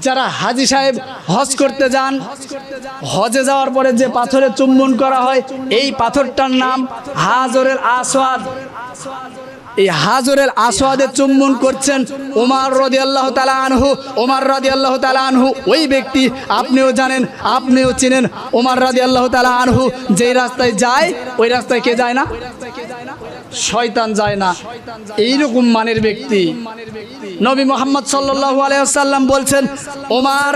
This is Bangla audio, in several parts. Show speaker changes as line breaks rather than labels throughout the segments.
যারা হাজী সাহেব হজ করতে যান, হজে যাওয়ার পরে যে পাথরে চুম্বন করা হয় এই পাথরটার নাম হাজরুল আসওয়াদ। এই হাজরুল আসওয়াদে চুম্বন করছেন ওমর রাদিয়াল্লাহু তাআলা আনহু। ওমর রাদিয়াল্লাহু তাআলা আনহু ওই ব্যক্তি, আপনিও জানেন, আপনিও চিনেন। ওমর রাদিয়াল্লাহু তাআলা আনহু যেই রাস্তায় যায় ওই রাস্তায় কে যায় না? শয়তান যায় না। এইরকম মানের ব্যক্তি নবী মুহাম্মদ সাল্লাল্লাহু আলাইহি ওয়াসাল্লাম বলছেন, ওমর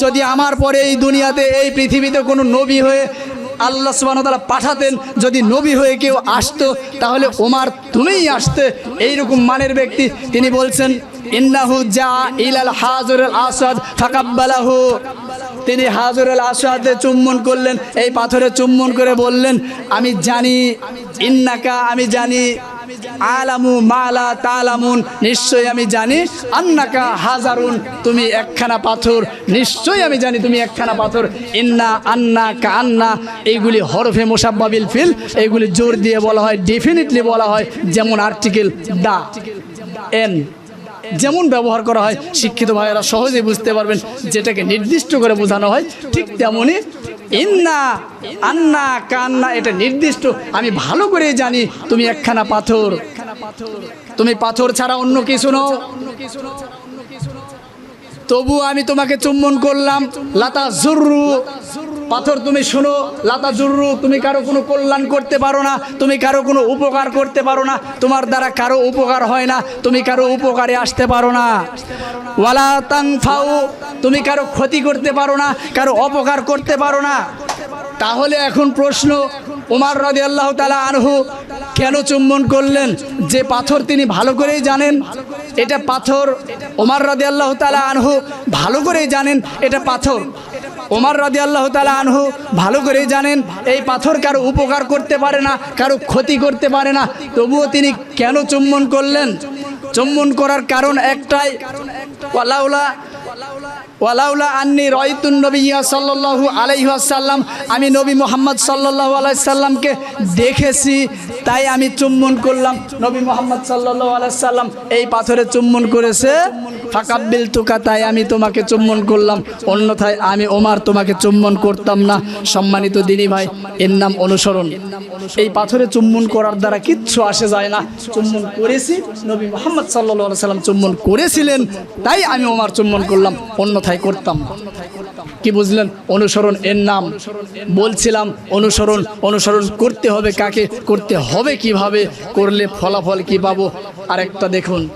যদি আমার পরে এই দুনিয়াতে এই পৃথিবীতে কোনো নবী হয়ে আল্লাহ সুবহানাহু ওয়া তাআলা পাঠাতেন, যদি নবী হয়ে কেউ আসতো তাহলে ওমর তুমিই আসতে। এইরকম মানের ব্যক্তি। তিনি বলছেন, ইন্নাহু জা ইলাল হাজরুল আসওয়াদ ফাকাব্বালাহু। তিনি হাজরুল আসওয়াদে চুম্বন করলেন, এই পাথরে চুম্বন করে বললেন, আমি জানি, ইন্নাকা, আমি জানি, আলামু মালা তালামুন, নিশ্চয়ই আমি জানি, আন্নাকা হাজারুন, তুমি একখানা পাথর, নিশ্চয়ই আমি জানি তুমি একখানা পাথর। ইন্না, আন্না, কান্না, এইগুলি হরফে মুসাব্বাবিল ফিল, এইগুলি জোর দিয়ে বলা হয়, ডেফিনেটলি বলা হয়। যেমন আর্টিকেল দা, এন যেমন ব্যবহার করা হয়, শিক্ষিত ভাইয়েরা সহজেই বুঝতে পারবেন, যেটাকে নির্দিষ্ট করে বোঝানো হয়, ঠিক তেমনই ইন্না, আন্না, কান্না, এটা নির্দিষ্ট। আমি ভালো করে জানি তুমি একখানা পাথর, তুমি পাথর ছাড়া অন্য কিছু নও। তবু আমি তোমাকে চুম্বন করলাম। লাতা জুররু, পাথর তুমি শোনো, লাতা জুররু, তুমি কারো কোনো কল্যাণ করতে পারো না, তুমি কারো কোনো উপকার করতে পারো না, তোমার দ্বারা কারো উপকার হয় না, তুমি কারো উপকারে আসতে পারো না। ওয়ালা তানফাউ, তুমি কারো ক্ষতি করতে পারো না, কারো অপকার করতে পারো না। তাহলে এখন প্রশ্ন, ওমর রাদিয়াল্লাহু তাআলা আনহু কেন চুম্বন করলেন? যে পাথর তিনি ভালো করেই জানেন এটা পাথর। ওমর রাদিয়াল্লাহু তাআলা আনহু ভালো করেই জানেন এটা পাথর। ওমর রাদিয়াল্লাহু তাআলা আনহু ভালো করেই জানেন এই পাথর কারো উপকার করতে পারে না, কারো ক্ষতি করতে পারে না। তবুও তিনি কেন চুম্বন করলেন? চুম্বন করার কারণ একটাই, ওয়ালাউলা আন্নি রাআইতুন নবিয়্যা সাল্লাল্লাহু আলাইহি ওয়াসাল্লাম, আমি নবী মুহাম্মদ সাল্লাল্লাহু আলাইহি সাল্লামকে দেখেছি, তাই আমি চুম্বন করলাম। নবী মুহাম্মদ সাল্লাল্লাহু আলাইহি সাল্লাম এই পাথরে চুম্বন করেছে, ফাকাব্বিলতুকা, তাই আমি তোমাকে চুম্বন করলাম, অন্যথায় আমি ওমর তোমাকে চুম্বন করতাম না। সম্মানিত দিনী ভাই, এর নাম অনুসরণ। এই পাথরে চুম্বন করার দ্বারা কিচ্ছু আসে যায় না। চুম্বন করেছি, নবী মুহাম্মদ সাল্লাল্লাহু আলাইহি সাল্লাম চুম্বন করেছিলেন, তাই আমি ওমর চুম্বন করলাম, অন্যথায় করতাম না। কি বুঝলেন? অনুসরণ এর নাম। বলছিলাম অনুসরণ, অনুসরণ করতে হবে কাকে, করতে হবে কিভাবে, করলে ফলাফল কি পাবো। আরেকটা দেখুন।